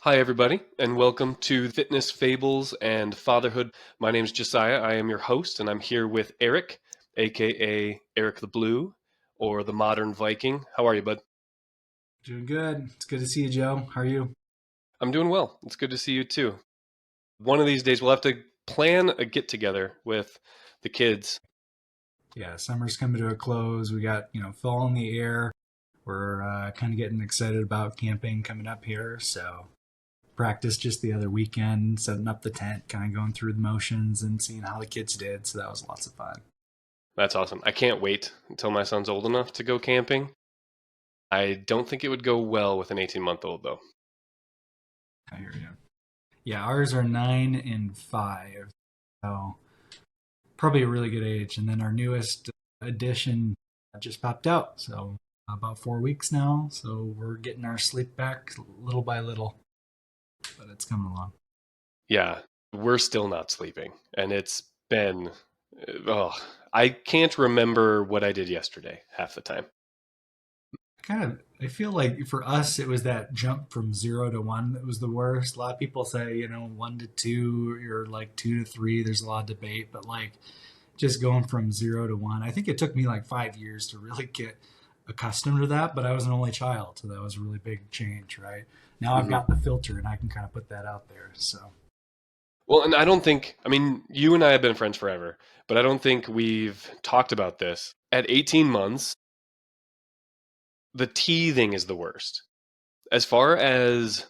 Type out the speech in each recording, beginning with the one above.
Hi, everybody, and welcome to Fitness Fables and Fatherhood. My name is Josiah. I am your host, and I'm here with Erik, aka Erik the Blue, or the Modern Viking. How are you, bud? Doing good. It's good to see you, Joe. How are you? I'm doing well. It's good to see you too. One of these days, we'll have to plan a get together with the kids. Yeah, summer's coming to a close. We got, fall in the air. We're kind of getting excited about camping coming up here. So, practice just the other weekend, setting up the tent, kind of going through the motions and seeing how the kids did. So, that was lots of fun. That's awesome. I can't wait until my son's old enough to go camping. I don't think it would go well with an 18-month-old, though. I hear you. Yeah, ours are 9 and 5. So, probably a really good age. And then our newest addition just popped out. So, about 4 weeks now. So, we're getting our sleep back little by little, but it's coming along. Yeah, we're still not sleeping, and it's been, oh, I can't remember what I did yesterday half the time. I feel like for us it was that jump from 0 to 1 that was the worst. A lot of people say, 1 to 2 or like 2 to 3. There's a lot of debate, but like just going from 0 to 1, I think it took me like 5 years to really get accustomed to that. But I was an only child, so that was a really big change, right? Now I've hmm got the filter and I can kind of put that out there. So Well, and I don't think, I mean, you and I have been friends forever, but I don't think we've talked about this. At 18 months, the teething is the worst. As far as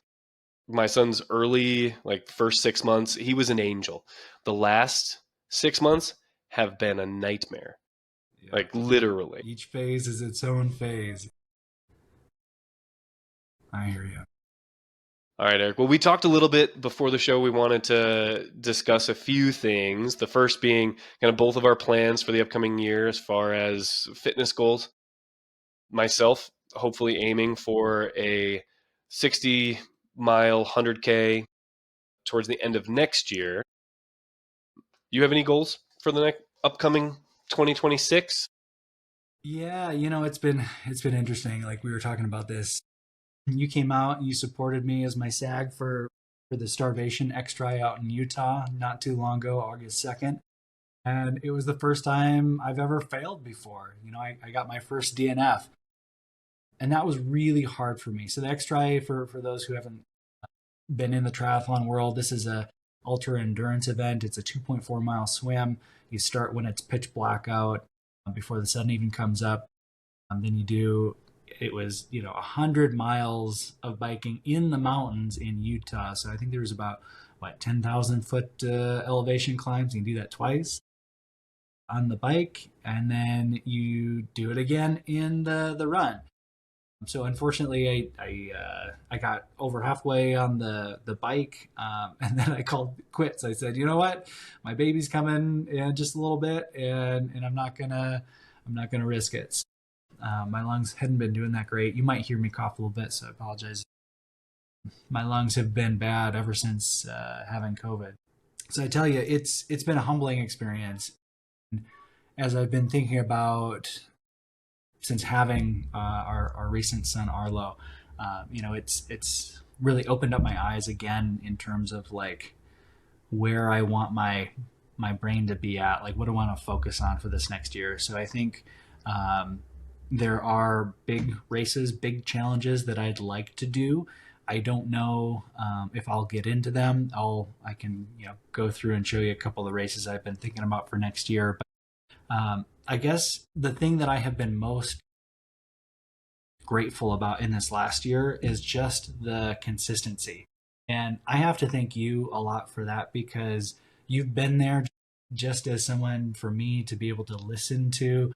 my son's early, like first 6 months, he was an angel. The last 6 months have been a nightmare, yeah, like literally. each phase is its own phase. I hear you. All right, Erik. Well, we talked a little bit before the show. We wanted to discuss a few things. The first being kind of both of our plans for the upcoming year as far as fitness goals. Myself, hopefully aiming for a 60-mile, 100K towards the end of next year. You have any goals for the next upcoming 2026? Yeah, it's been interesting. Like we were talking about this, you came out and you supported me as my SAG for the Starvation X-Try out in Utah not too long ago, August 2nd. And it was the first time I've ever failed before. I got my first DNF. And that was really hard for me. So the X-Try, for those who haven't been in the triathlon world, this is a ultra endurance event. It's a 2.4 mile swim. You start when it's pitch black out before the sun even comes up. Then you do, it was 100 miles of biking in the mountains in Utah. So I think there was about what 10,000 foot elevation climbs. You can do that twice on the bike, and then you do it again in the run. So unfortunately, I got over halfway on the bike, and then I called quits. I said, you know what, my baby's coming in just a little bit, and I'm not gonna risk it. My lungs hadn't been doing that great. You might hear me cough a little bit, so I apologize. My lungs have been bad ever since having COVID. So I tell you, it's been a humbling experience. As I've been thinking about since having our recent son Arlo, it's really opened up my eyes again in terms of like where I want my brain to be at, like what I want to focus on for this next year. So I think um, there are big races, big challenges that I'd like to do. I don't know if I'll get into them. I can go through and show you a couple of the races I've been thinking about for next year. But I guess the thing that I have been most grateful about in this last year is just the consistency. And I have to thank you a lot for that because you've been there just as someone for me to be able to listen to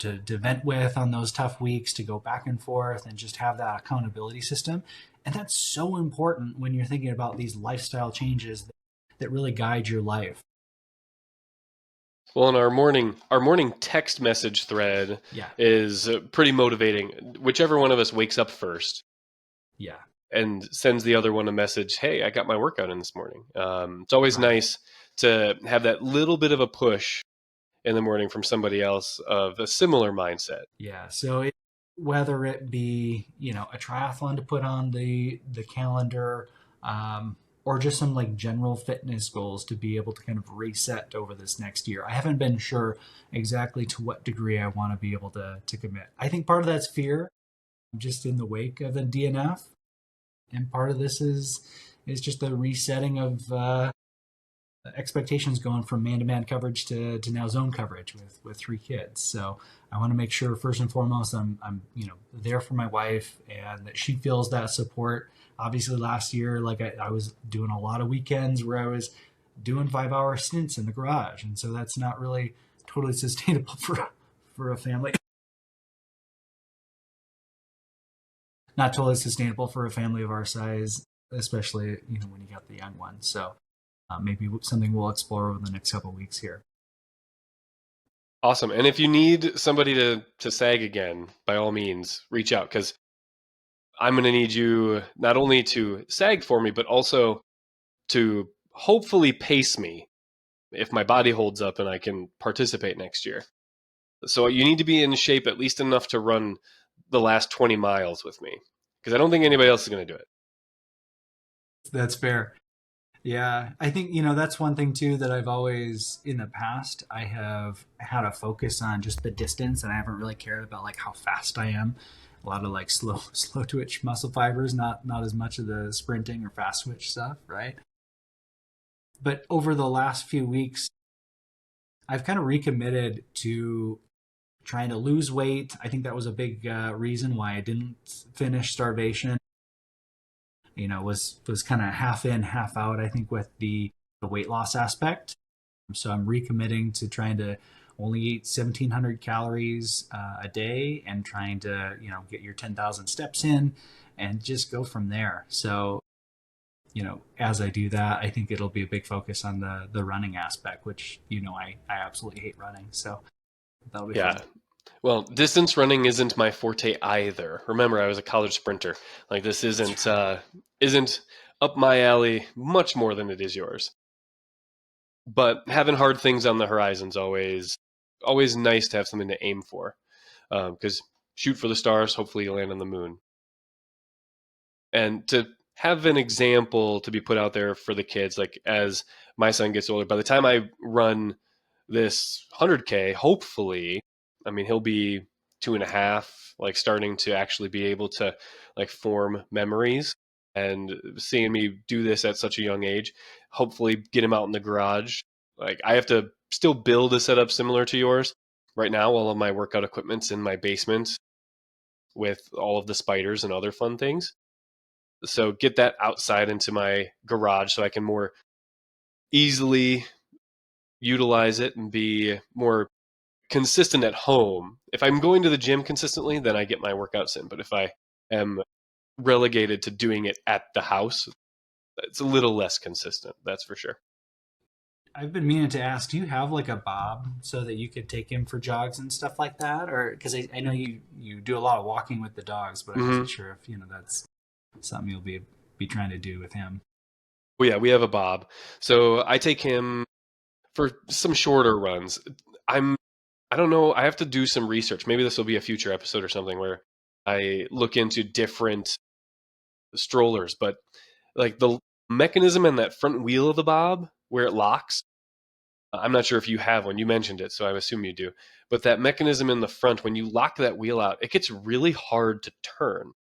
vent with on those tough weeks, to go back and forth and just have that accountability system. And that's so important when you're thinking about these lifestyle changes that really guide your life. Well, in our morning text message thread Yeah. is pretty motivating. Whichever one of us wakes up first Yeah. and sends the other one a message, "Hey, I got my workout in this morning." It's always Right. nice to have that little bit of a push in the morning from somebody else of a similar mindset. Yeah. So whether it be, a triathlon to put on the calendar, or just some like general fitness goals to be able to kind of reset over this next year. I haven't been sure exactly to what degree I want to be able to commit. I think part of that's fear, just in the wake of a DNF, and part of this is just the resetting of expectations going from man-to-man coverage to now zone coverage with three kids. So I want to make sure first and foremost I'm there for my wife and that she feels that support. Obviously last year, like I was doing a lot of weekends where I was doing 5-hour stints in the garage, and so that's not really totally sustainable for a family. Not totally sustainable for a family of our size, especially when you got the young one. So maybe something we'll explore over the next couple of weeks here. Awesome. And if you need somebody to sag again, by all means, reach out, because I'm going to need you not only to sag for me, but also to hopefully pace me if my body holds up and I can participate next year. So you need to be in shape at least enough to run the last 20 miles with me, because I don't think anybody else is going to do it. That's fair. Yeah, I think that's one thing too that I've always in the past I have had a focus on just the distance, and I haven't really cared about like how fast I am. A lot of like slow twitch muscle fibers, not as much of the sprinting or fast twitch stuff, right? But over the last few weeks, I've kind of recommitted to trying to lose weight. I think that was a big reason why I didn't finish starvation. Was kind of half in, half out, I think, with the weight loss aspect. So I'm recommitting to trying to only eat 1,700 calories a day and trying to, get your 10,000 steps in and just go from there. So, as I do that, I think it'll be a big focus on the running aspect, which, I absolutely hate running. So that'll be fun. Well, distance running isn't my forte either. Remember, I was a college sprinter. Like, this isn't up my alley much more than it is yours. But having hard things on the horizon's always nice to have something to aim for. Because shoot for the stars, hopefully you land on the moon. And to have an example to be put out there for the kids, like as my son gets older, by the time I run this 100K, hopefully, I mean, he'll be 2.5, like starting to actually be able to like form memories, and seeing me do this at such a young age, hopefully get him out in the garage. Like, I have to still build a setup similar to yours. Right now, all of my workout equipment's in my basement with all of the spiders and other fun things. So get that outside into my garage so I can more easily utilize it and be more consistent at home. If I'm going to the gym consistently, then I get my workouts in. But if I am relegated to doing it at the house, it's a little less consistent. That's for sure. I've been meaning to ask, do you have like a Bob so that you could take him for jogs and stuff like that? Or because I know you do a lot of walking with the dogs, but I wasn't sure if that's something you'll be trying to do with him. Well, yeah, we have a Bob. So I take him for some shorter runs. I don't know. I have to do some research. Maybe this will be a future episode or something where I look into different strollers, but like the mechanism and that front wheel of the Bob where it locks, I'm not sure if you have one. You mentioned it, so I assume you do. But that mechanism in the front, when you lock that wheel out, it gets really hard to turn.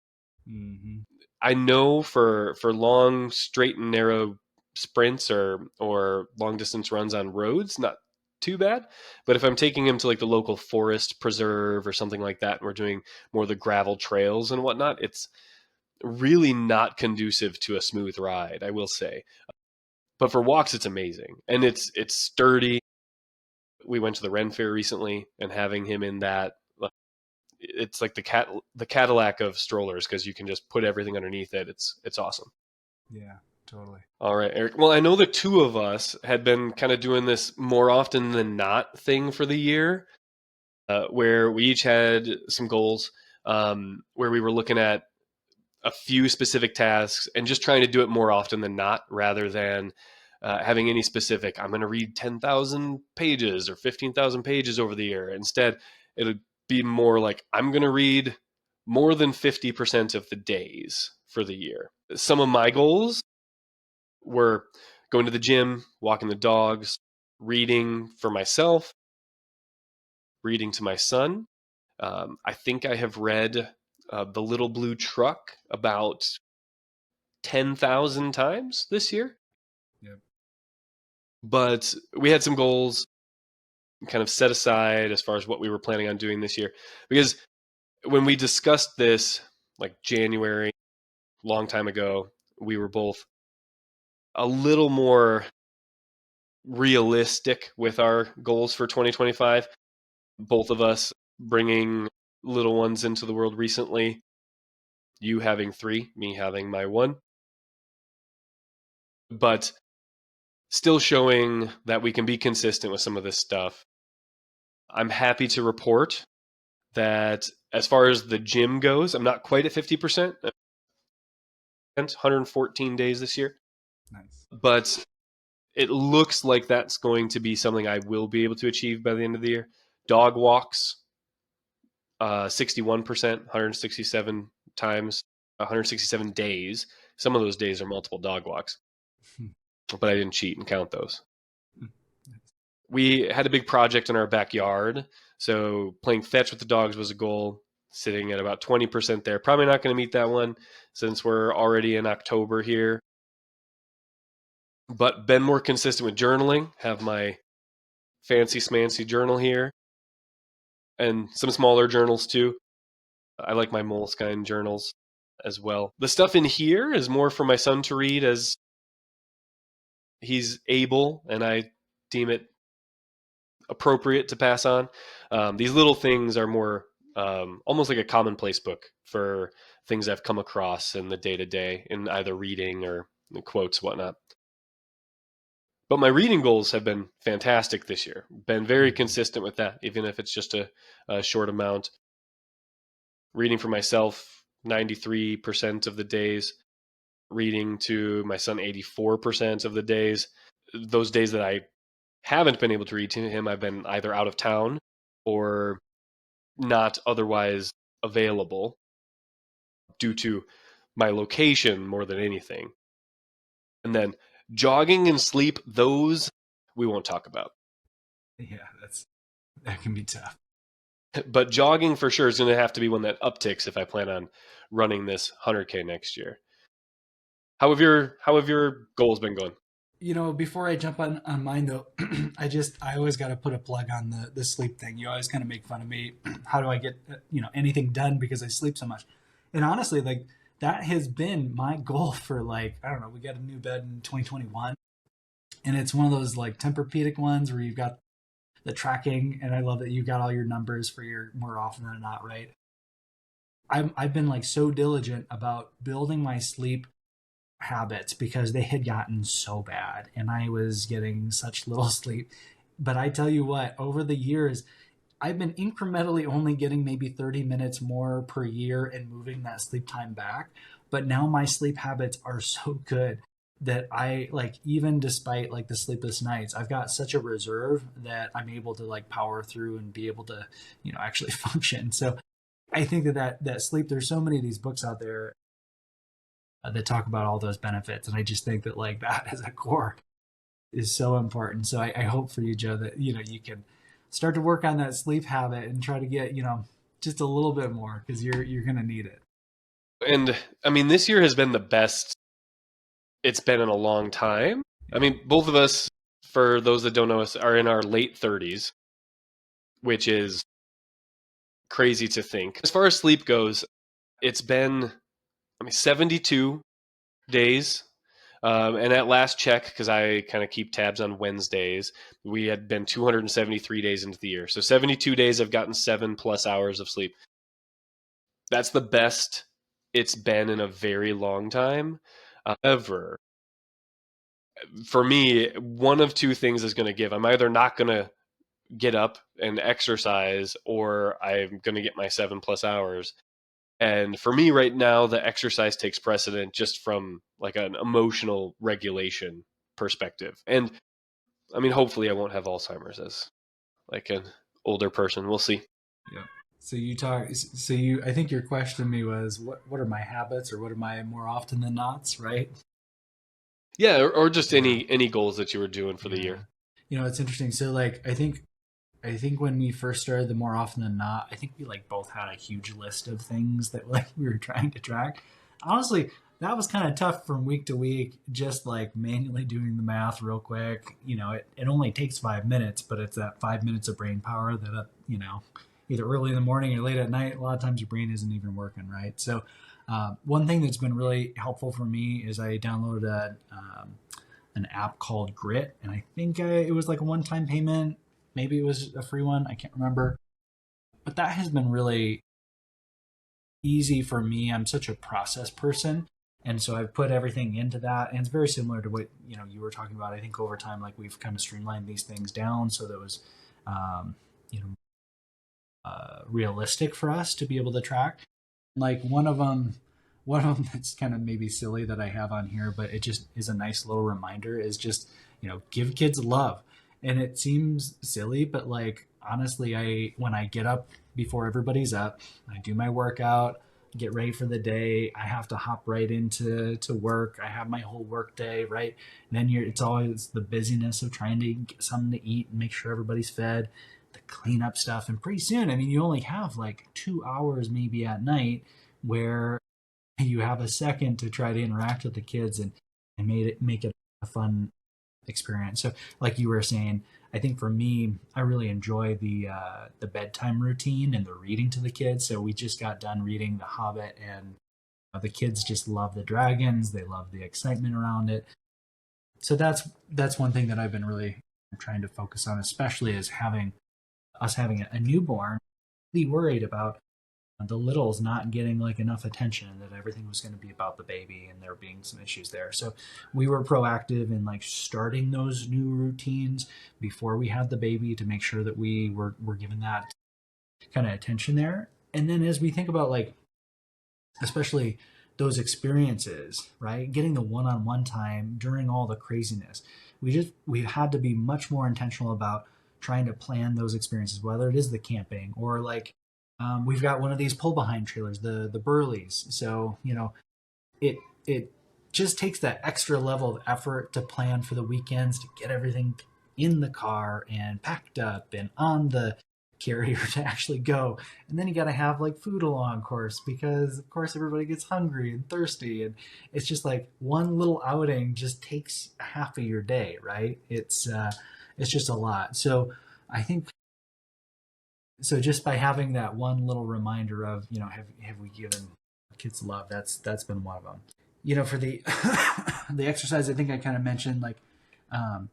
Mm-hmm. I know for long, straight and narrow sprints or long distance runs on roads, not too bad. But if I'm taking him to like the local forest preserve or something like that, and we're doing more of the gravel trails and whatnot, it's really not conducive to a smooth ride, I will say. But for walks, it's amazing, and it's sturdy. We went to the Ren Fair recently, and having him in that, it's like the Cadillac of strollers, because you can just put everything underneath it. It's awesome. Yeah, totally. All right, Eric. Well, I know the two of us had been kind of doing this more often than not thing for the year, where we each had some goals, where we were looking at a few specific tasks and just trying to do it more often than not, rather than having any specific, I'm going to read 10,000 pages or 15,000 pages over the year. Instead, it'll be more like, I'm going to read more than 50% of the days for the year. Some of my goals were going to the gym, walking the dogs, reading for myself, reading to my son. I think I have read The Little Blue Truck about 10,000 times this year. Yep. But we had some goals kind of set aside as far as what we were planning on doing this year. Because when we discussed this, like January, long time ago, we were both a little more realistic with our goals for 2025. Both of us bringing little ones into the world recently, you having 3, me having my 1. But still showing that we can be consistent with some of this stuff. I'm happy to report that as far as the gym goes, I'm not quite at 50%, 114 days this year. Nice. But it looks like that's going to be something I will be able to achieve by the end of the year. Dog walks, 61%, 167 times, 167 days. Some of those days are multiple dog walks, but I didn't cheat and count those. We had a big project in our backyard, so playing fetch with the dogs was a goal, sitting at about 20% there. Probably not going to meet that one since we're already in October here. But been more consistent with journaling, have my fancy smancy journal here, and some smaller journals too. I like my Moleskine journals as well. The stuff in here is more for my son to read as he's able and I deem it appropriate to pass on. These little things are more almost like a commonplace book for things I've come across in the day to day in either reading or quotes, whatnot. But my reading goals have been fantastic this year. Been very consistent with that, even if it's just a short amount. Reading for myself 93% of the days, reading to my son 84% of the days. Those days that I haven't been able to read to him, I've been either out of town or not otherwise available due to my location more than anything. And then jogging and sleep, those we won't talk about. Yeah, that can be tough. But jogging for sure is going to have to be one that upticks if I plan on running this 100K next year. How have your goals been going? Before I jump on mine though, I always got to put a plug on the sleep thing. You always kind of make fun of me. How do I get anything done because I sleep so much? And honestly, like that has been my goal for like I don't know. We got a new bed in 2021, and it's one of those like Tempur-Pedic ones where you've got the tracking, and I love that you got all your numbers for your more often than not, right? I've been like so diligent about building my sleep habits because they had gotten so bad and I was getting such little sleep. But I tell you what, over the years, I've been incrementally only getting maybe 30 minutes more per year and moving that sleep time back. But now my sleep habits are so good that I like, even despite like the sleepless nights, I've got such a reserve that I'm able to like power through and be able to, actually function. So I think that sleep, there's so many of these books out there that talk about all those benefits. And I just think that like that as a core is so important. So I hope for you, Joe, that, you can start to work on that sleep habit and try to get, just a little bit more because you're going to need it. And I mean, this year has been the best it's been in a long time. I Yeah. mean, both of us, for those that don't know us, are in our late 30s, which is crazy to think. As far as sleep goes, it's been, 72 days. And at last check, because I kind of keep tabs on Wednesdays, we had been 273 days into the year. So 72 days, I've gotten 7+ hours of sleep. That's the best it's been in a very long time. However, for me, one of two things is going to give. I'm either not going to get up and exercise or I'm going to get my 7+ hours. And for me right now, the exercise takes precedent just from like an emotional regulation perspective. And I mean, hopefully I won't have Alzheimer's as like an older person. We'll see. Yeah. So you talk. So you. I think your question to me was, what are my habits, or what am I more often than nots, right? Yeah, or just Yeah. any goals that you were doing for the Yeah. year. It's interesting. So like, I think when we first started, the more often than not, I think we like both had a huge list of things that like we were trying to track. Honestly, that was kind of tough from week to week, just like manually doing the math real quick. It only takes 5 minutes, but it's that 5 minutes of brain power that, either early in the morning or late at night, a lot of times your brain isn't even working, right? So, one thing that's been really helpful for me is I downloaded an app called Grit, and I think it was like a one-time payment. Maybe it was a free one. I can't remember. But that has been really easy for me. I'm such a process person. And so I've put everything into that. And it's very similar to what, you were talking about. I think over time, like we've kind of streamlined these things down so that it was, um, you know, realistic for us to be able to track. Like one of them that's kind of maybe silly that I have on here, but it just is a nice little reminder is just, give kids love. And it seems silly, but like honestly, when I get up before everybody's up, I do my workout, get ready for the day. I have to hop right into work. I have my whole work day, right? And then it's always the busyness of trying to get something to eat and make sure everybody's fed, the cleanup stuff. And pretty soon, I mean, you only have like 2 hours maybe at night where you have a second to try to interact with the kids and make it a fun experience. So, like you were saying, I think for me, I really enjoy the bedtime routine and the reading to the kids. So we just got done reading The Hobbit, and the kids just love the dragons. They love the excitement around it. So that's one thing that I've been really trying to focus on, especially as having a newborn. Really worried about the littles not getting like enough attention, and that everything was going to be about the baby and there being some issues there. So we were proactive in like starting those new routines before we had the baby to make sure that we were given that kind of attention there. And then as we think about like especially those experiences, right, getting the one-on-one time during all the craziness, we had to be much more intentional about trying to plan those experiences, whether it is the camping or like we've got one of these pull behind trailers, the Burleys. So it just takes that extra level of effort to plan for the weekends to get everything in the car and packed up and on the carrier to actually go. And then you got to have like food along course because of course everybody gets hungry and thirsty, and it's just like one little outing just takes half of your day, right? It's just a lot. So I think so just by having that one little reminder of, have we given kids love, that's been one of them. For the the exercise, I think I kind of mentioned like um,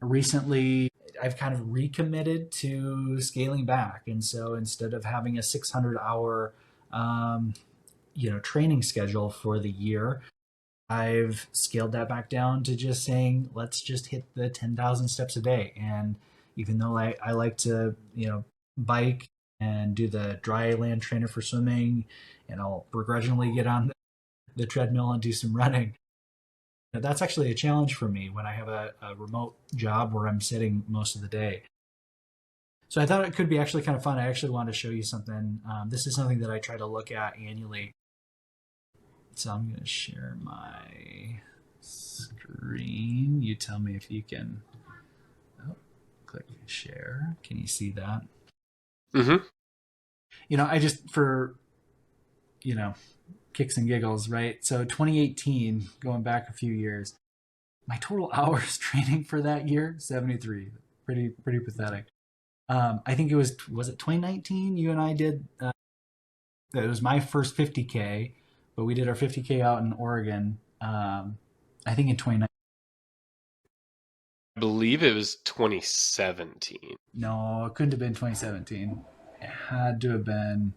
recently I've kind of recommitted to scaling back, and so instead of having a 600-hour training schedule for the year, I've scaled that back down to just saying, let's just hit the 10,000 steps a day. And even though I like to, bike and do the dry land trainer for swimming, and I'll begrudgingly get on the treadmill and do some running, that's actually a challenge for me when I have a remote job where I'm sitting most of the day. So I thought it could be actually kind of fun. I actually wanted to show you something. This is something that I try to look at annually. So I'm going to share my screen. You tell me if you can. Oh, click share. Can you see that? Mm-hmm. I just, for, kicks and giggles, right? So 2018, going back a few years, my total hours training for that year, 73. Pretty pathetic. I think was it 2019? You and I did, it was my first 50K, but we did our 50K out in Oregon. I think in 2019. I believe it was 2017. No, it couldn't have been 2017. It had to have been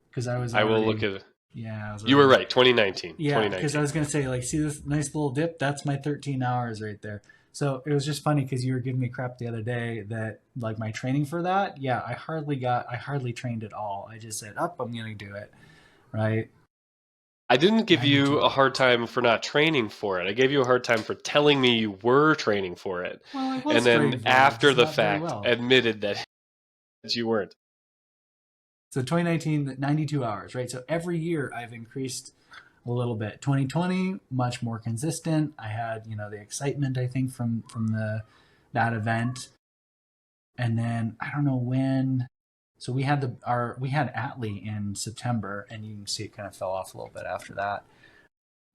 because I was I will already. look at. Yeah, I was You were already. right. 2019. Yeah, because I 2019. was gonna say like, see this nice little dip? That's my 13 hours right there. So it was just funny because you were giving me crap the other day that like my training for that. Yeah, I hardly trained at all. I just said, up, I'm gonna do it, right? I didn't give 92 you a hard hours. time for not training for it. I gave you a hard time for telling me you were training for it. Well, I And was then training for it, after just the not very fact, well. admitted that you weren't. So 2019, 92 hours, right? So every year I've increased a little bit. 2020, much more consistent. I had, the excitement, I think, from the that event. And then I don't know when. So we had Atlee in September, and you can see it kind of fell off a little bit after that.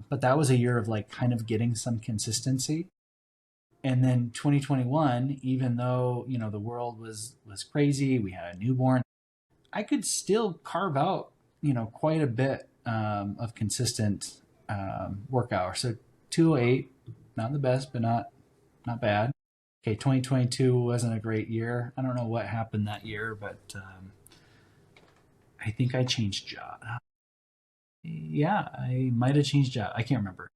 But that was a year of like kind of getting some consistency. And then 2021, even though the world was crazy, we had a newborn, I could still carve out quite a bit of consistent work hours. So 208, not the best, but not bad. Okay, 2022 wasn't a great year. I don't know what happened that year, but I think I changed job. Yeah, I might have changed job. I can't remember.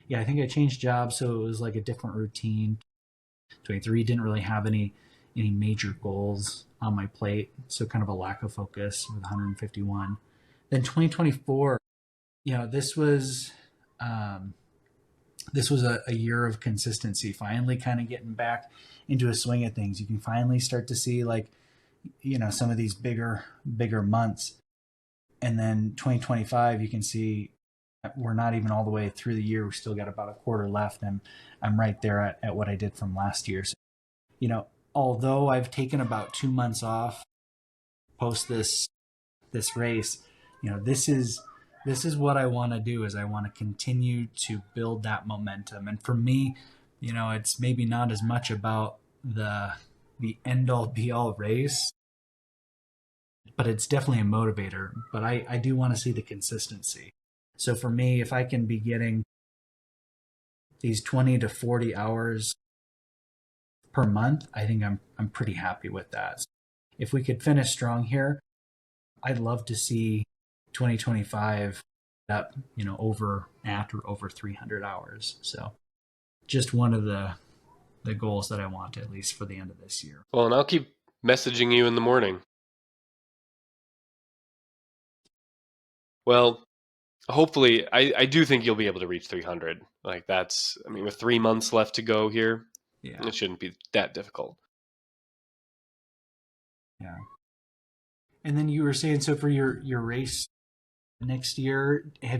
Yeah, I think I changed jobs, so it was like a different routine. 23 didn't really have any major goals on my plate, so kind of a lack of focus with 151. Then 2024, this was um, a year of consistency. Finally, kind of getting back into a swing of things. You can finally start to see like some of these bigger months, and then 2025, you can see we're not even all the way through the year. We still got about a quarter left, and I'm right there at what I did from last year. So, although I've taken about 2 months off post this race, this is what I want to do. Is I want to continue to build that momentum. And for me, it's maybe not as much about the end all be all race, but it's definitely a motivator. But I do want to see the consistency. So for me, if I can be getting these 20 to 40 hours per month, I think I'm pretty happy with that. If we could finish strong here, I'd love to see 2025 up, over at or over 300 hours. So just one of the goals that I want at least for the end of this year. Well, and I'll keep messaging you in the morning. Well, hopefully, I do think you'll be able to reach 300. Like I mean, with 3 months left to go here, Yeah. it shouldn't be that difficult. Yeah. And then you were saying, so for your race next year, are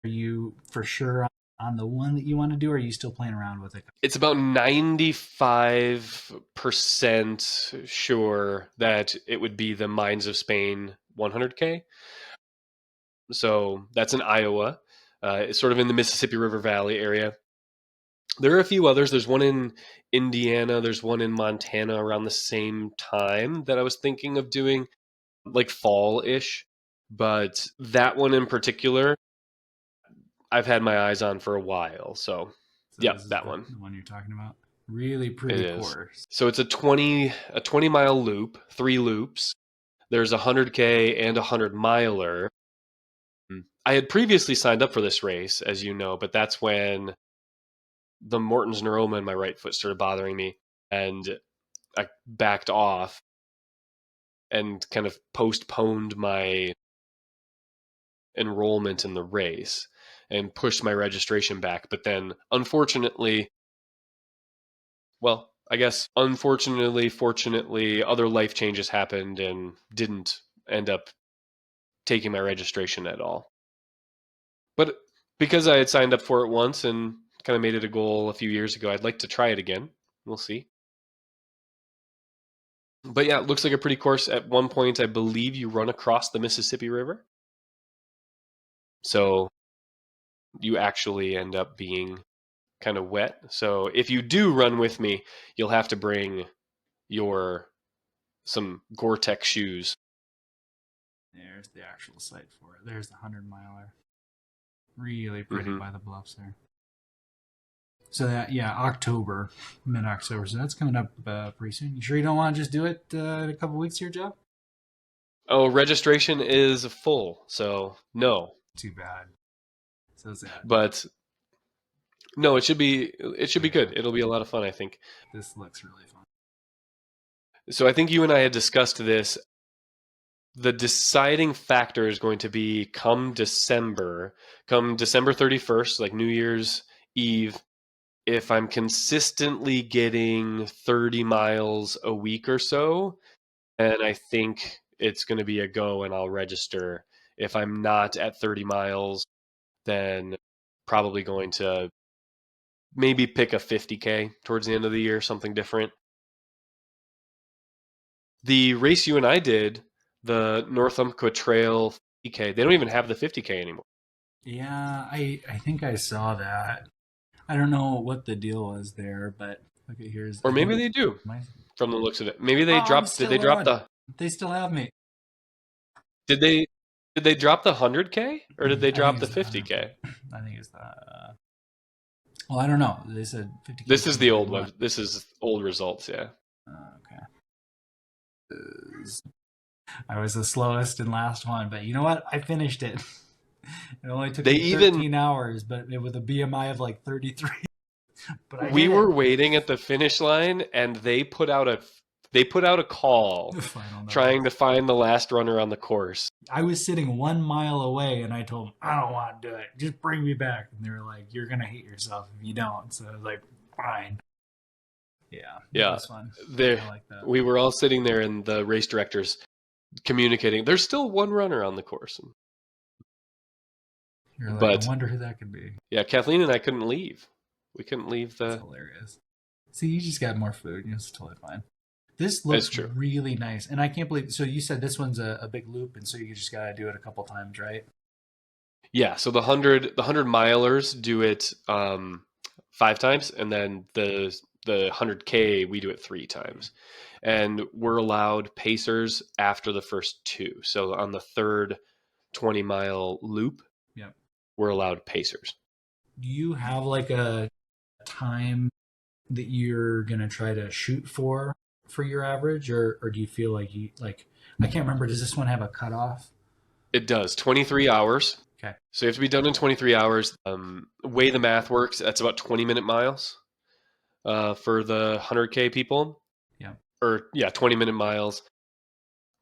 you for sure on the one that you want to do, or are you still playing around with it? It's about 95% sure that it would be the Mines of Spain 100K. So that's in Iowa. It's sort of in the Mississippi River Valley area. There are a few others. There's one in Indiana. There's one in Montana around the same time that I was thinking of doing, like fall-ish. But that one in particular, I've had my eyes on for a while. So, So yeah, this is that the one. one you're talking about. Really It pretty is. course. So it's a 20-mile loop, 3 loops. There's a 100K and a 100-miler. I had previously signed up for this race, as you know, but that's when the Morton's neuroma in my right foot started bothering me, and I backed off and kind of postponed my enrollment in the race and pushed my registration back. But then, unfortunately, well, I guess unfortunately, fortunately, other life changes happened and didn't end up taking my registration at all. But because I had signed up for it once and kind of made it a goal a few years ago, I'd like to try it again. We'll see. But yeah, it looks like a pretty course. At one point, I believe you run across the Mississippi River. So you actually end up being kind of wet. So if you do run with me, you'll have to bring your some Gore-Tex shoes. There's the actual site for it. There's the 100-miler. Really pretty Mm-hmm. by the bluffs there. So that, yeah, mid-October. So that's coming up pretty soon. You sure you don't want to just do it in a couple weeks here, Jeff? Oh, registration is full, so no. Too bad. So sad. But no, it should be Yeah, good. It'll be a lot of fun, I think. this looks really fun. So I think you and I had discussed this the deciding factor is going to be come December 31st, like New Year's Eve, if I'm consistently getting 30 miles a week or so, and I think it's going to be a go and I'll register. If I'm not at 30 miles, then probably going to maybe pick a 50K towards the end of the year, something different. The race you and I did, the Northumpqua Trail 50K, they don't even have the 50K anymore. Yeah, I think I saw that. I don't know what the deal was there, but look at here's Or I maybe think they do my from the looks of it. Maybe oh, they I'm dropped, did they still drop on. the, They still have me. did they, did they drop the 100K or did they I think drop the it's the 50K? 100. I think it's the. Well, I don't know. They said 50K is This is the old 2021. web. This is old results. Yeah. Okay. I was the slowest and last one, but you know what? I finished it. It only took They me even 13 hours, but with a BMI of like 33. But I we did were it. waiting at the finish line and they put out a call The final trying numbers. to find the last runner on the course. I was sitting 1 mile away, and I told them, "I don't want to do it. Just bring me back." And they were like, "You're gonna hate yourself if you don't." So I was like, "Fine." Yeah, it Yeah. was fun. There I like that. we were all sitting there and the race directors communicating. There's still one runner on the course. You're like, I But wonder who that could be. yeah, Kathleen and I couldn't leave. We couldn't leave That's the hilarious. See, you just got more food. It's totally fine. This It's looks true. really nice, and I can't believe. So you said this one's a big loop, and so you just gotta do it a couple times, right? Yeah, so the hundred milers do it 5 times, and then the 100K we do it 3 times, and we're allowed pacers after the first two. So on the third 20-mile loop, Yep. we're allowed pacers. Do you have like a time that you're gonna try to shoot for your average, or do you feel like you like? I can't remember. Does this one have a cutoff? It does 23 hours, Okay. so you have to be done in 23 hours. Way the math works, that's about 20-minute miles for the 100K people, Yeah. or yeah, 20-minute miles.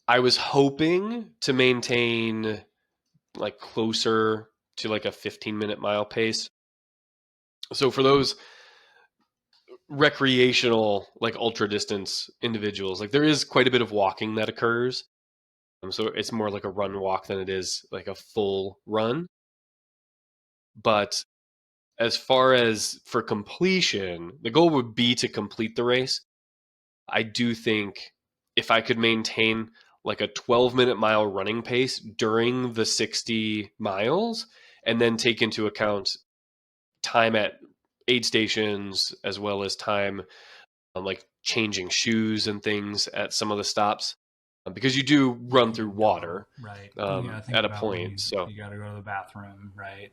I was hoping to maintain like closer to like a 15-minute mile pace. So for those recreational, like ultra distance individuals, like there is quite a bit of walking that occurs. So it's more like a run walk than it is like a full run. But as far as for completion, the goal would be to complete the race. I do think if I could maintain like a 12-minute mile running pace during the 60 miles and then take into account time at aid stations as well as time like changing shoes and things at some of the stops, because you do run through You know, water right? You gotta think at a about when point. So you gotta go to the bathroom, right?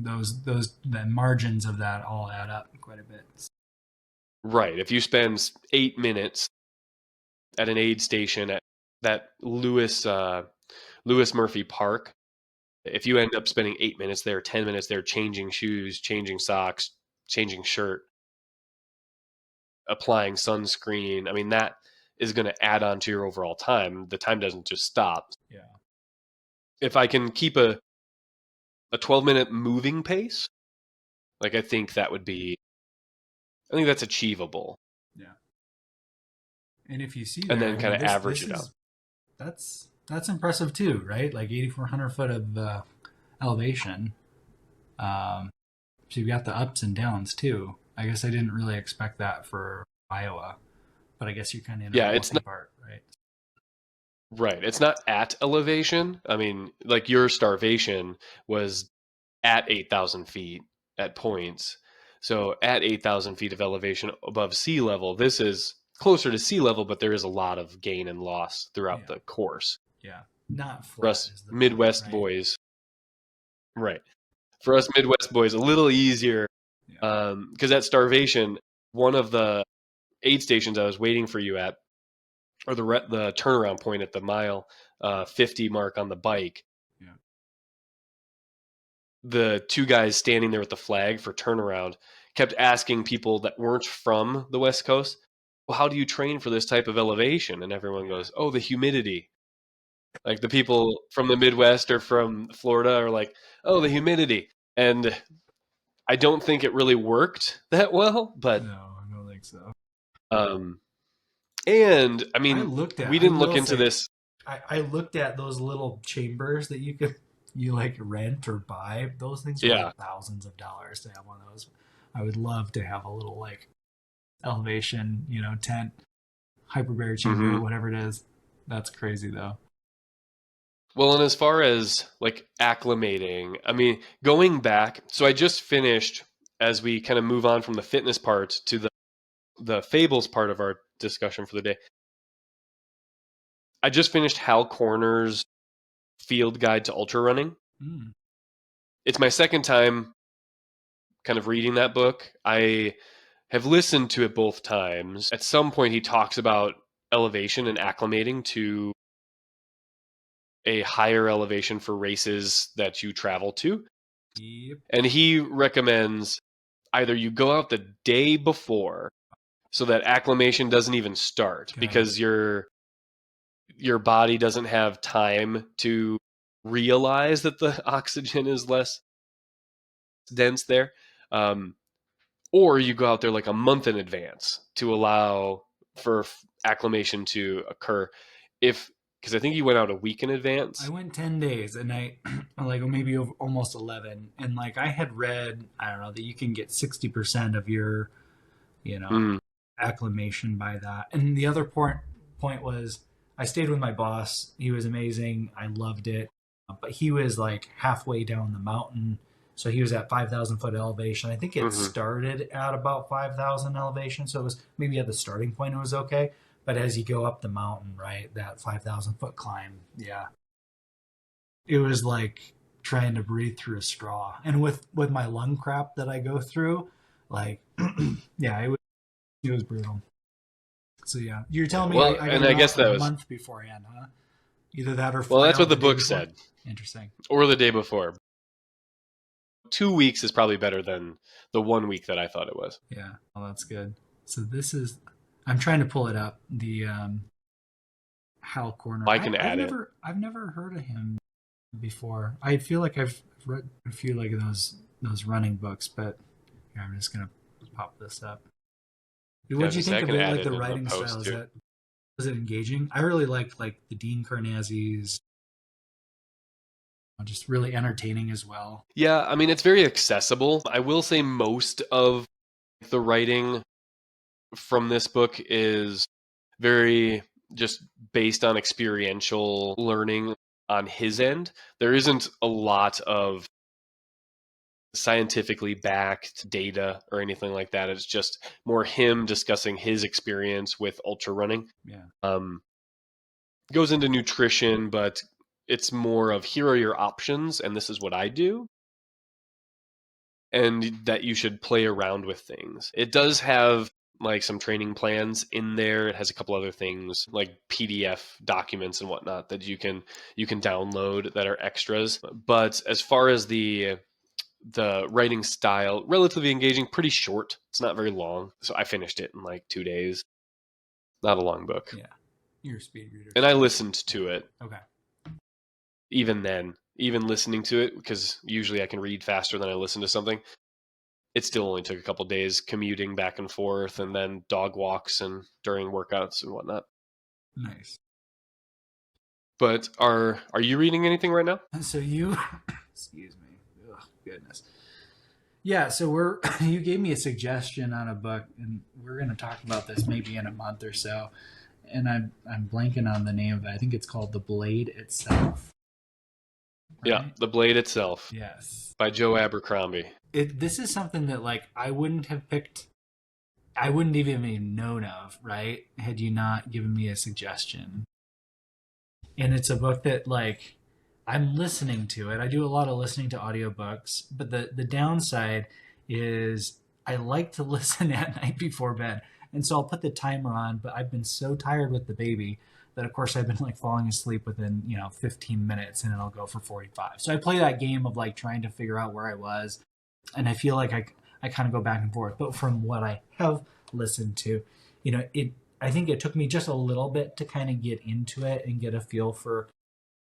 Those the margins of that all add up quite a bit. right, if you spend 8 minutes at an aid station at that Lewis Murphy Park, if you end up spending 8 minutes there, 10 minutes there, changing shoes, changing socks, changing shirt, applying sunscreen, I mean that is going to add on to your overall time. The time doesn't just stop. Yeah. If I can keep a 12-minute moving pace, like I think that's achievable, Yeah. And if you see and there, then I kind mean, of this average it out. is that's impressive too, right? Like 8,400 foot of elevation. Um, so you've got the ups and downs too. I guess I didn't really expect that for Iowa, but I guess you're kind of in a Yeah, it's fluffy not part, right? right. It's not at elevation. I mean, like your starvation was at 8,000 feet at points. So at 8,000 feet of elevation above sea level, this is closer to sea level, but there is a lot of gain and loss throughout Yeah, the course. yeah. Not For flat us is the point, Midwest right? boys, right? For us Midwest boys, a little easier Yeah, because at starvation, one of the aid stations I was waiting for you at, or the turnaround point at the mile 50 mark on the bike, yeah, the two guys standing there with the flag for turnaround kept asking people that weren't from the West Coast, well, how do you train for this type of elevation? And everyone yeah. goes, oh, the humidity. Like the people from the Midwest or from Florida are like, oh, the humidity. And I don't think it really worked that well, but No, I don't think so. um and I mean, we I didn't look will into say, this. I looked at those little chambers that you like rent or buy. Those things are Yeah. like thousands of dollars to have one of those. I would love to have a little like elevation, tent, hyperbaric chamber, Hmm. whatever it is. That's crazy though. Well, and as far as like acclimating, I mean, going back, so I just finished as we kind of move on from the fitness part to the fables part of our discussion for the day. I just finished Hal Corner's Field Guide to Ultra Running. Mm. It's my second time kind of reading that book. I have listened to it both times. At some point, he talks about elevation and acclimating to a higher elevation for races that you travel to. Yep. And he recommends either you go out the day before so that acclimation doesn't even start Okay. because your body doesn't have time to realize that the oxygen is less dense there. Um, or you go out there like a month in advance to allow for acclimation to occur. If because I think you went out a week in I advance. went 10 days and I like maybe almost 11, and like I had read, I don't know, that you can get 60% of your, you know, Mm, acclimation by that. And the other point was I stayed with my boss. He was amazing. I loved it. But he was like halfway down the mountain. So he was at 5,000 foot elevation. I think it hmm. started at about 5,000 elevation. So it was maybe at the starting point, it was okay. But as you go up the mountain, right, that 5,000 foot climb, yeah, it was like trying to breathe through a straw. And with my lung crap that I go through, like, yeah, it was brutal. So yeah, you're Yeah. telling me Well, I got to and I go guess out a that was month beforehand, huh? Either that or well. fly That's what out the the day book before. said, Interesting. or the day before. 2 weeks is probably better than the 1 week that I thought it was. Yeah, well, that's good. So this is, I'm trying to pull it up. The Hal Corner. I can add it. I've never heard of him before. I feel like I've read a few like those running books, but here, I'm just gonna pop this up. Yeah, What I do was you gonna say think I of can it? add Like it the in the writing style? post Is too. that was it engaging? I really like the Dean Karnazes. Just really entertaining as well. Yeah, I mean it's very accessible. I will say most of the writing from this book is very just based on experiential learning on his end. There isn't a lot of scientifically backed data or anything like that. It's just more him discussing his experience with ultra running. Yeah. Um, Goes into nutrition, but it's more of here are your options, and this is what I do, and that you should play around with things. It does have like some training plans in there. It has a couple other things like PDF documents and whatnot that you can download that are extras. But as far as the writing style, relatively engaging, pretty short. It's not very long, so I finished it in like 2 days. Not a long book, Yeah. You're a speed reader. and I listened to it Okay. even then. Even listening to it, because usually I can read faster than I listen to something. It still only took a couple days commuting back and forth, and then dog walks and during workouts and whatnot. Nice. But are you reading anything right now? So you, excuse me. Oh, goodness. Yeah. So you gave me a suggestion on a book, and we're going to talk about this maybe in a month or so. And I'm blanking on the name of it. I think it's called The Blade Itself. Yeah, Right? The Blade Itself Yes. by Joe Abercrombie. This is something that like I wouldn't have picked. I wouldn't even have known of, right? Had you not given me a suggestion. And it's a book that like I'm listening to it. I do a lot of listening to audiobooks, but the downside is I like to listen at night before bed. And so I'll put the timer on, but I've been so tired with the baby that of course I've been like falling asleep within, 15 minutes and it'll go for 45. So I play that game of like trying to figure out where I was, and I feel like I kind of go back and forth. But from what I have listened to, it I think it took me just a little bit to kind of get into it and get a feel for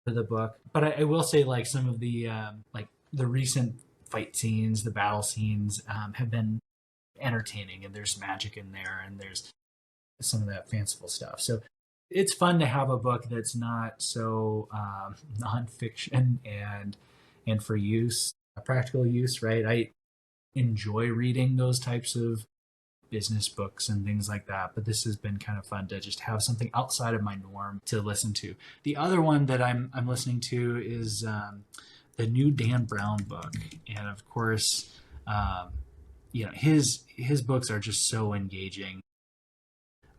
for the book. But I will say, like, some of the like the recent fight scenes, the battle scenes, have been entertaining, and there's magic in there, and there's some of that fanciful stuff. So it's fun to have a book that's not so nonfiction and for use, practical use, right? I enjoy reading those types of business books and things like that, but this has been kind of fun to just have something outside of my norm to listen to. The other one that I'm listening to is the new Dan Brown book, and of course, his books are just so engaging.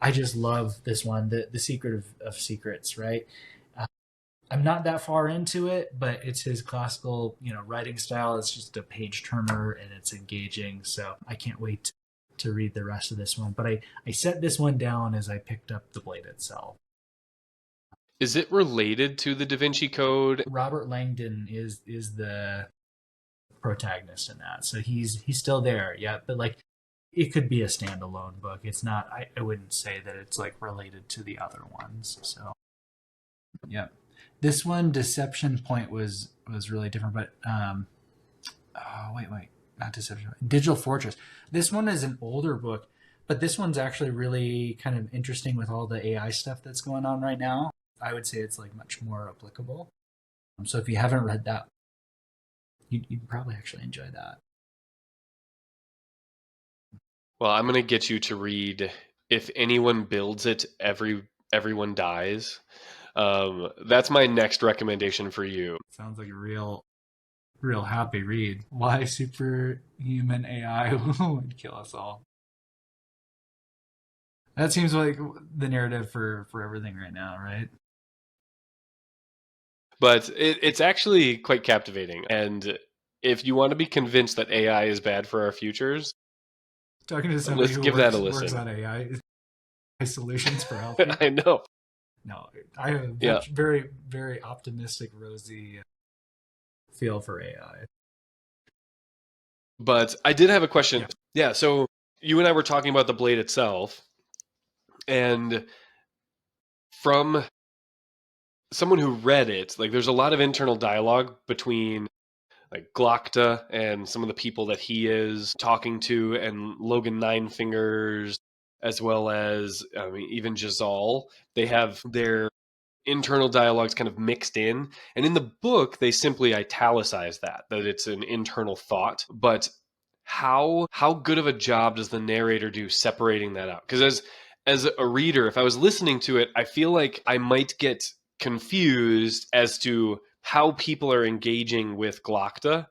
I just love this one, the Secret of Secrets, right? Uh, I'm not that far into it, but it's his classical, writing style. It's just a page turner and it's engaging. So I can't wait to read the rest of this one. But I set this one down as I picked up the Blade itself. Is it related to the Da Vinci Code? Robert Langdon is the protagonist in that, so he's still there, yeah. But like, it could be a standalone book. It's not. I wouldn't say that it's like related to the other ones. So yeah, this one, Deception Point, was really different. But oh wait, not Deception Point, Digital Fortress. This one is an older book, but this one's actually really kind of interesting with all the AI stuff that's going on right now. I would say it's like much more applicable. So if you haven't read that, you'd probably actually enjoy that. Well, I'm going to get you to read If Anyone Builds It, Everyone Dies. That's my next recommendation for you. Sounds like a real happy read. Why superhuman AI would kill us all. That seems like the narrative for everything right now, right? But it's actually quite captivating. And if you want to be convinced that AI is bad for our futures, Talking to somebody let's who give that a works listen. on AI solutions for healthcare. I know. No, I have a Yeah. very, very optimistic, rosy feel for AI. But I did have a question. Yeah. Yeah, so you and I were talking about the blade itself, and from someone who read it, like there's a lot of internal dialogue between like Glokta and some of the people that he is talking to, and Logan Ninefingers, as well as even Jazal. They have their internal dialogues kind of mixed in, and in the book they simply italicize that it's an internal thought. But how good of a job does the narrator do separating that out? Because as a reader, if I was listening to it, I feel like I might get confused as to how people are engaging with Glokta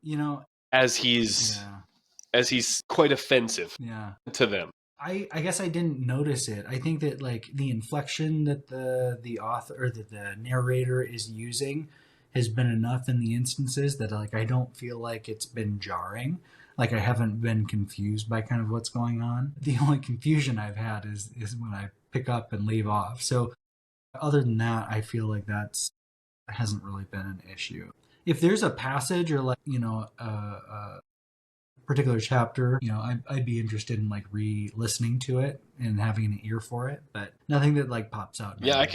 You know, as he's yeah, as he's quite offensive yeah. to them. I guess I didn't notice it. I think that like the inflection that the author or that the narrator is using has been enough in the instances that like I don't feel like it's been jarring. Like I haven't been confused by kind of what's going on. The only confusion I've had is when I pick up and leave off. So other than that, I feel like that's hasn't really been an issue. If there's a passage or like a particular chapter, I'd be interested in like re-listening to it and having an ear for it, but nothing that like pops out. Yeah, I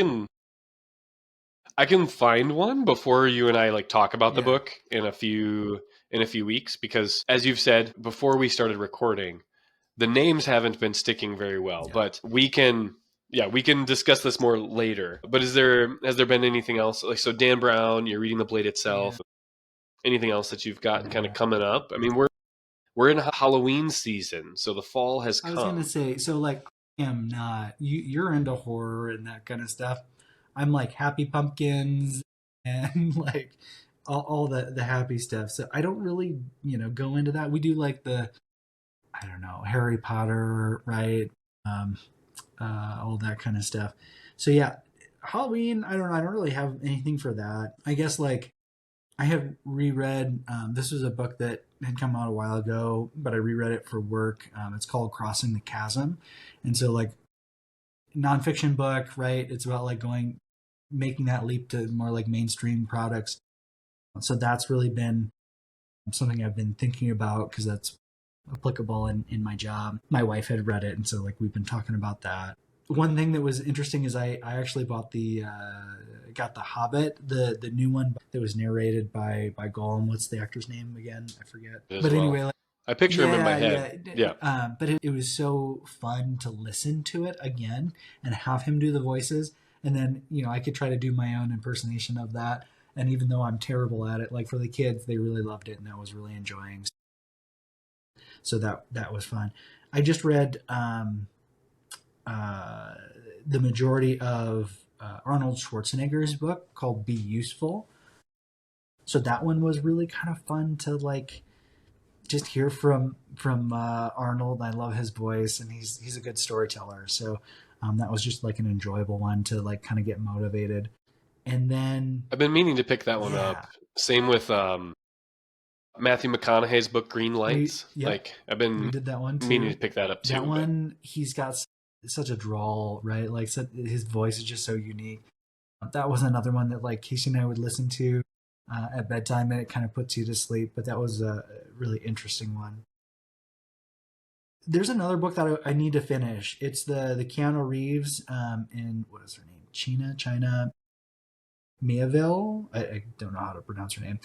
can find one before you and I like talk about the Yeah. book in a few weeks, because as you've said before we started recording, the names haven't been sticking very well. Yeah. But we can discuss this more later. But has there been anything else, like, so Dan Brown, you're reading the blade itself, anything else that you've got kind of coming up? I mean, we're in Halloween season, so the fall has I was gonna come. say, so like I am not you're into horror and that kind of stuff. I'm like Happy Pumpkins and like all the happy stuff. So I don't really, go into that. We do like the, I don't know, Harry Potter, right? Um, all that kind of stuff. So yeah, Halloween, I don't know. I don't really have anything for that. I guess like I have reread. This was a book that had come out a while ago, but I reread it for work. It's called Crossing the Chasm, and so like nonfiction book, right? It's about like making that leap to more like mainstream products. So that's really been something I've been thinking about because that's applicable in my job. My wife had read it, and so like we've been talking about that. one thing that was interesting is I actually bought got the Hobbit, the new one that was narrated by Gollum. What's the actor's name again? I forget. as But well. anyway, like, I picture him in my yeah, head. yeah. Yeah. But it was so fun to listen to it again and have him do the voices, and then I could try to do my own impersonation of that. And even though I'm terrible at it, like for the kids, they really loved it, and I was really enjoying. So that was fun. I just read uh, the majority of Arnold Schwarzenegger's book called Be Useful. So that one was really kind of fun to like just hear from Arnold. I love his voice, and he's a good storyteller. So that was just like an enjoyable one to like kind of get motivated. And then I've been meaning to pick that one up. yeah, Same with Matthew McConaughey's book Green Lights. yep, Like I've we been did that one meaning too. to pick that up That too, but one, he's got such a drawl, right? Like his voice is just so unique. That was another one that like Casey and I would listen to at bedtime, and it kind of puts you to sleep. But that was a really interesting one. There's another book that I need to finish. It's the Keanu Reeves in what is her name? China Miaville. I don't know how to pronounce her name,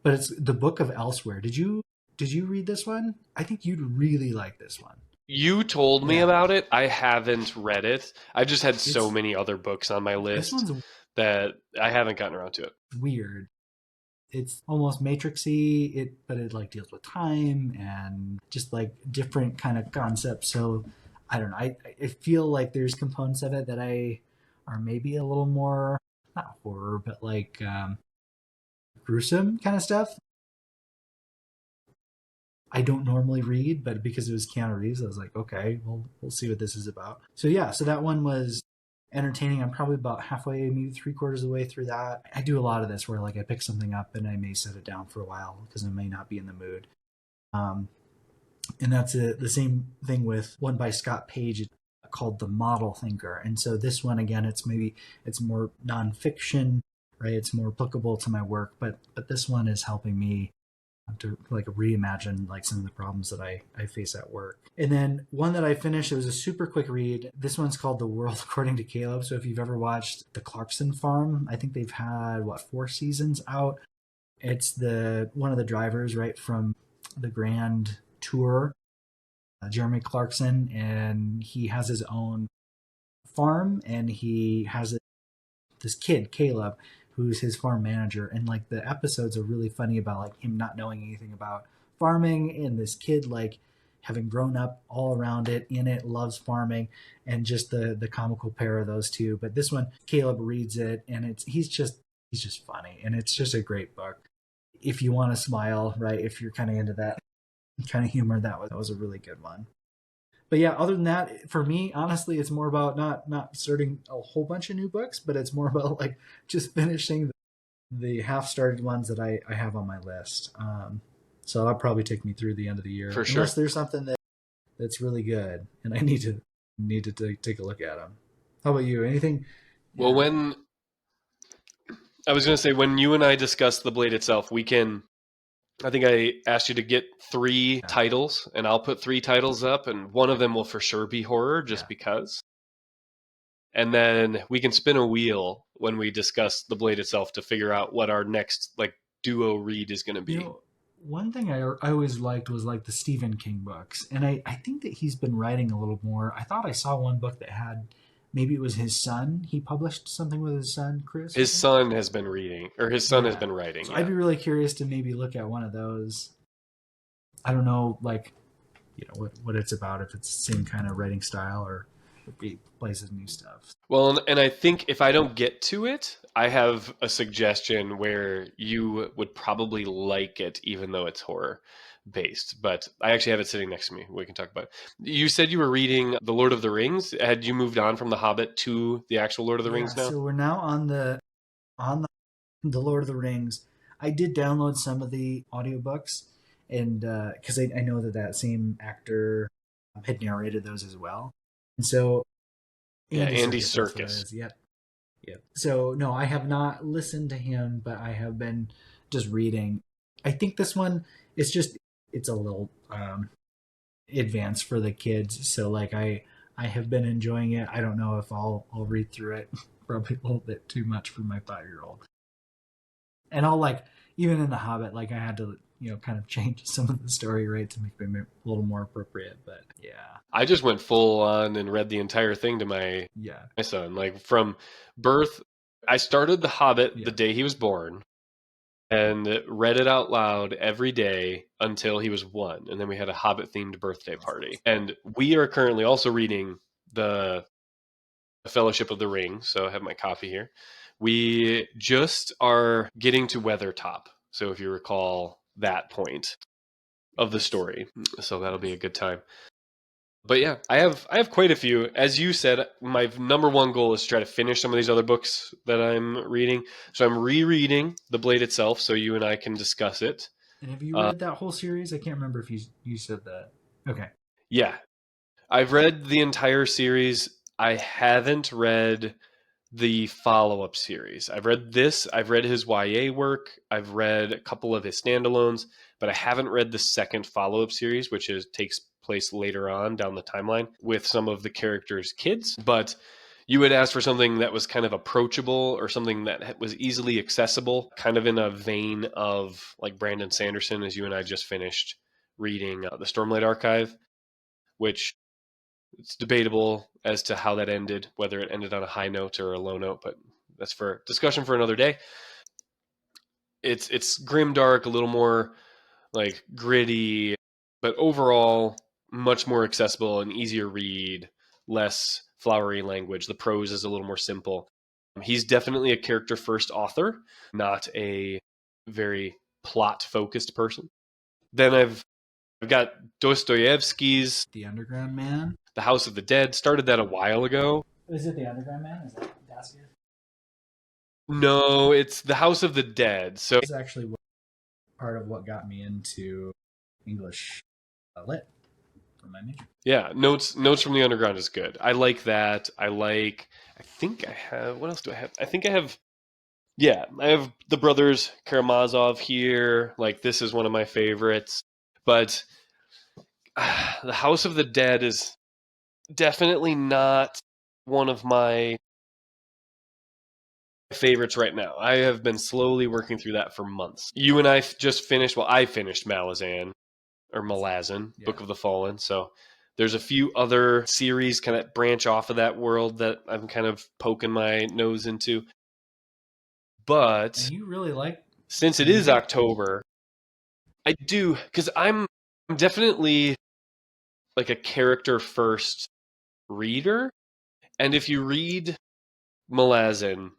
but it's the Book of Elsewhere. Did you read this one? I think you'd really like this one. you told me Yeah, about it. I haven't read it. I've just had so it's many other books on my this list one's that I haven't gotten around to it. weird. It's almost matrixy, but it like deals with time and just like different kind of concepts. So I don't know. I feel like there's components of it that I are maybe a little more not horror, but like gruesome kind of stuff. I don't normally read, but because it was Keanu Reeves, I was like, okay, well, we'll see what this is about. So yeah, so that one was entertaining. I'm probably about halfway, maybe three-quarters of the way through that. I do a lot of this where like I pick something up and I may set it down for a while because I may not be in the mood. Um, and that's the same thing with one by Scott Page called The Model Thinker. And so this one again, it's more nonfiction, right? It's more applicable to my work, but this one is helping me to like reimagine like some of the problems that I face at work. And then one that I finished, it was a super quick read. This one's called The World According to Caleb. So if you've ever watched The Clarkson Farm, I think they've had 4 seasons out. It's the one of the drivers right from the Grand Tour, Jeremy Clarkson, and he has his own farm, and he has this kid Caleb who's his farm manager, and like the episodes are really funny about like him not knowing anything about farming, and this kid like having grown up all around it, in it, loves farming, and just the comical pair of those two. But this one Caleb reads it, and he's just funny, and it's just a great book if you want to smile, right? If you're kind of into that kind of humor, that was a really good one. But yeah, other than that, for me, honestly, it's more about not starting a whole bunch of new books, but it's more about like just finishing the half started ones that I have on my list. So that'll probably take me through the end of the year, For unless sure. there's something that's really good and I need to take a look at them. How about you? Anything? Well, Yeah, when I was going to say, when you and I discuss the blade itself, we can. I think I asked you to get three yeah, titles, and I'll put three titles up, and one of them will for sure be horror, yeah. just because. And then we can spin a wheel when we discuss the blade itself to figure out what our next like duo read is going to You be. know, one thing I always liked was like the Stephen King books, and I think that he's been writing a little more. I thought I saw one book that had maybe it was his son. He published something with his son, Chris, I His think. son has been reading, or his son has Yeah. been writing. So I'd Yeah, be really curious to maybe look at one of those. I don't know, like what it's about. If it's the same kind of writing style or if he plays new stuff. well, and I think if I don't get to it, I have a suggestion where you would probably like it, even though it's horror based. But I actually have it sitting next to me. We can talk about it. You said you were reading The Lord of the Rings. Had you moved on from The Hobbit to the actual Lord of the Yeah. Rings now? So we're now on the Lord of the Rings. I did download some of the audiobooks, and because I know that same actor had narrated those as well, and so Yeah, Andy Andy Serkis, that's what it Serkis. is. Yep, yep. So no, I have not listened to him, but I have been just reading. I think this one it's a little advanced for the kids, so like I have been enjoying it. I don't know if I'll read through it. Probably a little bit too much for my 5-year-old. And I'll like even in the Hobbit, like I had to kind of change some of the story right to make them a little more appropriate. But yeah, I just went full on and read the entire thing to yeah, my son, like from birth. I started The Hobbit the yeah. day he was born and read it out loud every day until he was 1, and then we had a Hobbit themed birthday party. And we are currently also reading the Fellowship of the Ring, so I have my copy here. We just are getting to Weathertop, so if you recall that point of the Nice, story, so that'll be a nice. good time. But yeah, I have quite a few. As you said, my number one goal is to try to finish some of these other books that I'm reading. So I'm rereading The Blade itself, so you and I can discuss it. And have you Uh, read that whole series? I can't remember if you said that. Okay. yeah, I've read the entire series. I haven't read the follow-up series. I've read this. I've read his YA work. I've read a couple of his standalones, but I haven't read the second follow-up series, which takes place later on down the timeline with some of the characters' kids. But you had asked for something that was kind of approachable or something that was easily accessible, kind of in a vein of like Brandon Sanderson, as you and I just finished reading the Stormlight Archive, which it's debatable as to how that ended, whether it ended on a high note or a low note, but that's for discussion for another day. It's grim dark, a little more like gritty, but overall much more accessible and easier read, less flowery language. The prose is a little more simple. He's definitely a character first author, not a very plot focused person. Then I've got Dostoevsky's The Underground Man. The House of the Dead. Started that a while ago. Is it The Underground Man? Is that Dacia? No, it's The House of the Dead. So This is actually part of what got me into English lit for my major. yeah, Notes from the Underground is good. I like that. I think I have what else do I have? I think I have yeah, I have the brothers Karamazov here. Like this is one of my favorites. But The House of the Dead is definitely not one of my favorites right now. I have been slowly working through that for months. You and I just finished, well, I finished Malazan, or Malazan, Yeah. Book of the Fallen. So there's a few other series kind of branch off of that world that I'm kind of poking my nose into. And But you really like since it is music? October, I do, because I'm definitely like a character first reader. And if you read Malazan,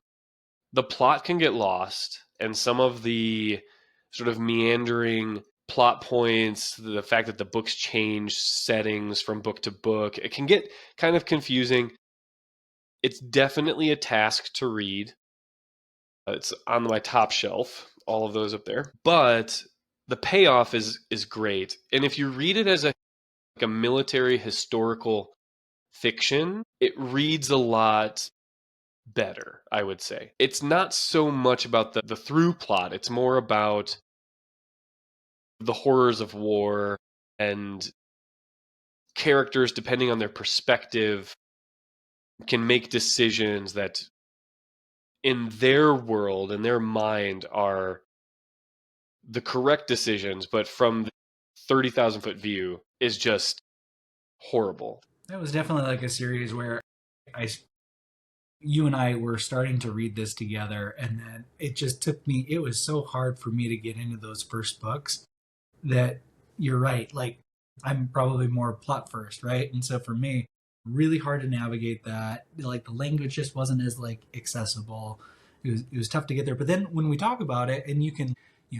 the plot can get lost, and some of the sort of meandering plot points, the fact that the books change settings from book to book, it can get kind of confusing. It's definitely a task to read. It's on my top shelf, all of those up there. But the payoff is great. And if you read it as like a military historical fiction, it reads a lot better, I would say. It's not so much about the through plot, it's more about the horrors of war and characters, depending on their perspective, can make decisions that in their world, in their mind, are the correct decisions, but from the 30,000 foot view is just horrible. That was definitely like a series where I you and I were starting to read this together, and then it just took me. It was so hard for me to get into those first books that you're right. Like I'm probably more plot first, right? And so for me, really hard to navigate that. Like the language just wasn't as like accessible. It was tough to get there. But then when we talk about it, and you can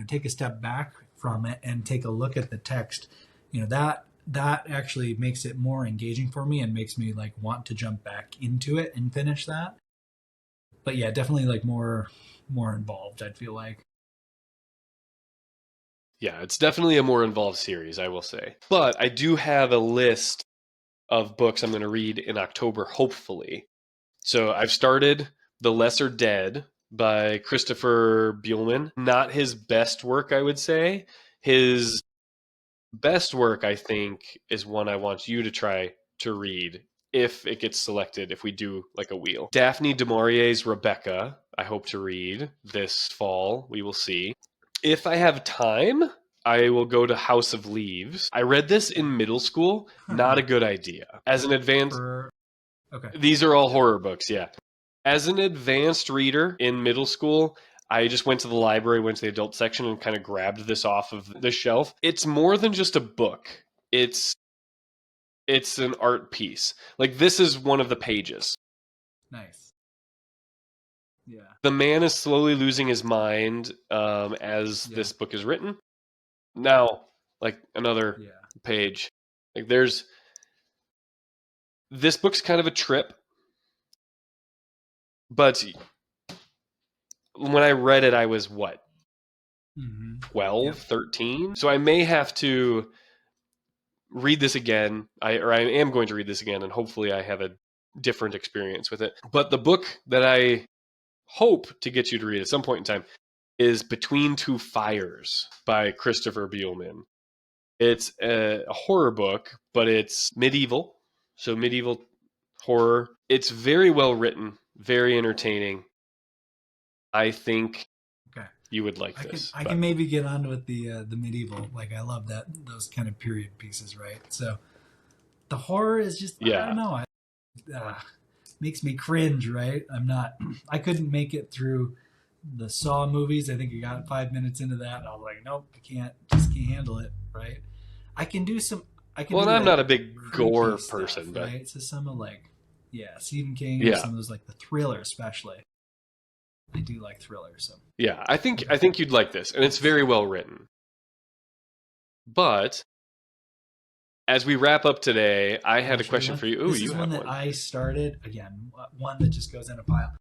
take a step back from it and take a look at the text, that actually makes it more engaging for me and makes me like want to jump back into it and finish that. But yeah, definitely like more involved, I'd feel like. Yeah, it's definitely a more involved series, I will say. But I do have a list of books I'm going to read in October, hopefully. So I've started The Lesser Dead by Christopher Buehlman. Not his best work, I would say. His best work, I think, is one I want you to try to read. if it gets selected, if we do like a wheel. Daphne du Maurier's Rebecca, I hope to read this fall. We will see. If I have time, I will go to House of Leaves. I read this in middle school. Not a good idea. As an advanced, Okay. these are all horror books, yeah. As an advanced reader in middle school, I just went to the library, went to the adult section, and kind of grabbed this off of the shelf. It's more than just a book. It's an art piece. Like, this is one of the pages. Nice. Yeah. The man is slowly losing his mind as this book is written. Now, like another page, like this book's kind of a trip, but when I read it, I was what, 12, 13? So I may have to read this again. I am going to read this again, and hopefully I have a different experience with it. But the book that I hope to get you to read at some point in time is Between Two Fires by Christopher Buehlman. It's a horror book, but it's medieval. So medieval horror. It's very well written, very entertaining. I think you would like this. I can maybe get on with the medieval. Like, I love those kind of period pieces, right? So the horror is just, I don't know. Makes me cringe, right? I couldn't make it through the Saw movies. I think I got 5 minutes into that, and I was like, nope, just can't handle it, right? I can do some. Well, and I'm not a big gore person, stuff, but right? So some of Stephen King, some of those the thriller, especially. I do like thriller, so yeah, I think you'd like this, and it's very well written. But as we wrap up today, I had a question for you. Ooh, this is one that I started again. One that just goes in a pile.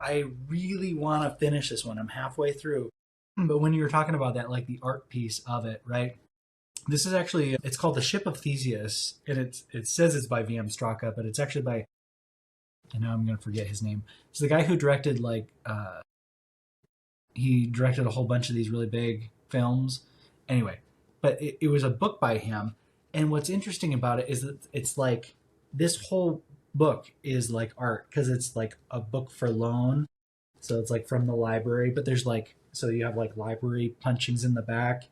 I really want to finish this one. I'm halfway through, but when you were talking about that, like the art piece of it, right? This is actually, it's called The Ship of Theseus, and it says it's by V.M. Straka, but it's actually by, and now I'm going to forget his name. It's the guy who directed he directed a whole bunch of these really big films. Anyway, but it was a book by him. And what's interesting about it is that it's like this whole book is like art because it's like a book for loan. So it's like from the library, but there's so you have like library punchings in the back.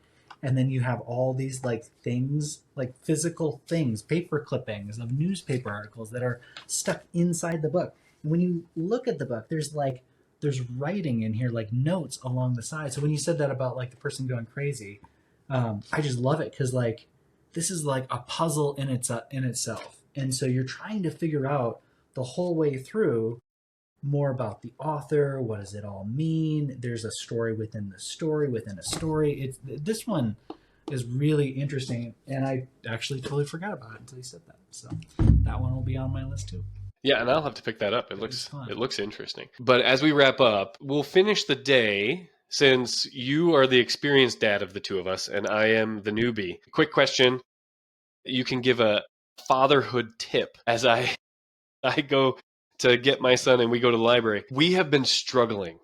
And then you have all these like things, like physical things, paper clippings of newspaper articles that are stuck inside the book. And when you look at the book, there's writing in here, like notes along the side. So when you said that about like the person going crazy, I just love it because like this is like a puzzle in itself. And so you're trying to figure out the whole way through more about the author. What does it all mean? There's a story within the story within a story. This one is really interesting, and I actually totally forgot about it until you said that. So that one will be on my list too. Yeah, and I'll have to pick that up. It looks interesting. But as we wrap up, we'll finish the day since you are the experienced dad of the two of us and I am the newbie. Quick question. You can give a fatherhood tip as I go to get my son and we go to the library. We have been struggling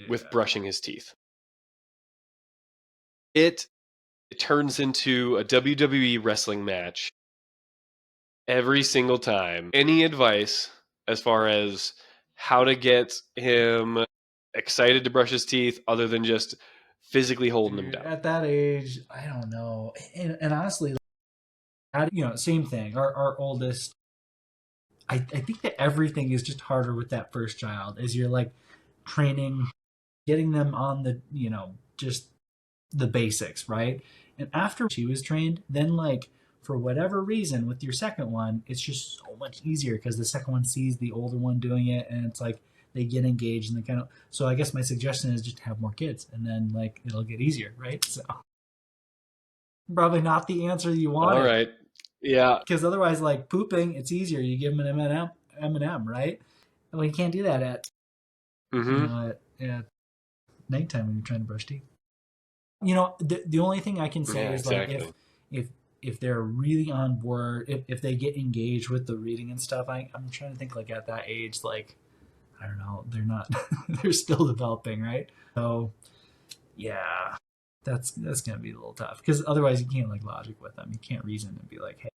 with brushing his teeth. It turns into a WWE wrestling match every single time. Any advice as far as how to get him excited to brush his teeth other than just physically holding him down? At that age, I don't know. And honestly, same thing. Our oldest, I think that everything is just harder with that first child as you're like training, getting them on the, just the basics, right? And after she was trained, then like for whatever reason with your second one, it's just so much easier because the second one sees the older one doing it and it's like they get engaged and they kind of, so I guess my suggestion is just to have more kids and then like it'll get easier, right? So probably not the answer you want. All right. Yeah. Because otherwise, like pooping, it's easier. You give them an M&M, right? Well, you can't do that at nighttime when you're trying to brush teeth. The only thing I can say is like if they're really on board, if they get engaged with the reading and stuff, I'm trying to think like at that age, like I don't know, they're not, they're still developing, right? So yeah, that's gonna be a little tough because otherwise you can't like logic with them. You can't reason and be like, hey.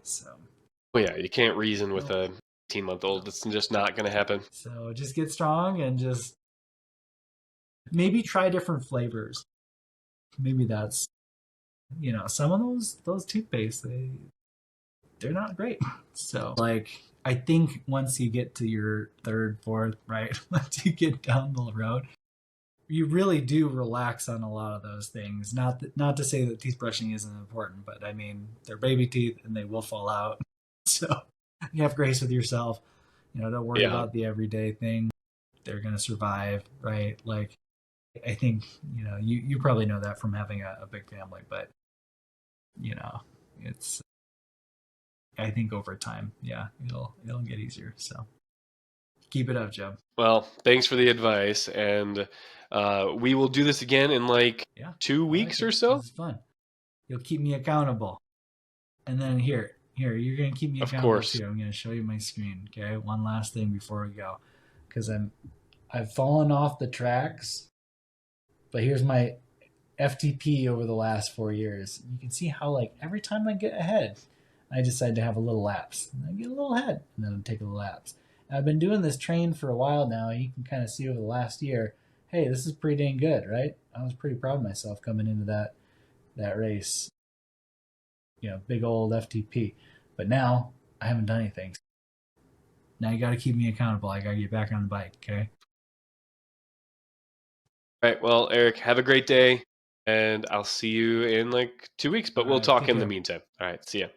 So Oh yeah, you can't reason with No, a 18-month-old. no. It's just not going to happen. So just get strong and just maybe try different flavors. Maybe that's, some of those toothpaste, they're not great. So like I think once you get to your third, fourth, right, once you get down the road, you really do relax on a lot of those things. Not to say that teeth brushing isn't important, but I mean they're baby teeth and they will fall out. So you have grace with yourself. Don't worry Yeah. about the everyday thing. They're gonna survive, right? Like I think you probably know that from having a big family, but you know it's I think over time, yeah, it'll get easier. So keep it up, Joe. Well, thanks for the advice, and we will do this again in like Yeah, two I like weeks or it. so. This is fun. You'll keep me accountable, and then here, you're gonna keep me Of accountable course. too. I'm gonna show you my screen. Okay, one last thing before we go, because I've fallen off the tracks, but here's my FTP over the last 4 years. You can see how like every time I get ahead, I decide to have a little lapse. And I get a little ahead, and then I take a little lapse. And I've been doing this train for a while now, and you can kind of see over the last year, hey, this is pretty dang good, right? I was pretty proud of myself coming into that race. Big old FTP. But now I haven't done anything. Now you got to keep me accountable. I got to get back on the bike, okay? All right. Well, Eric, have a great day, and I'll see you in like 2 weeks. All But we'll right, talk take in the care. meantime. All right. See ya.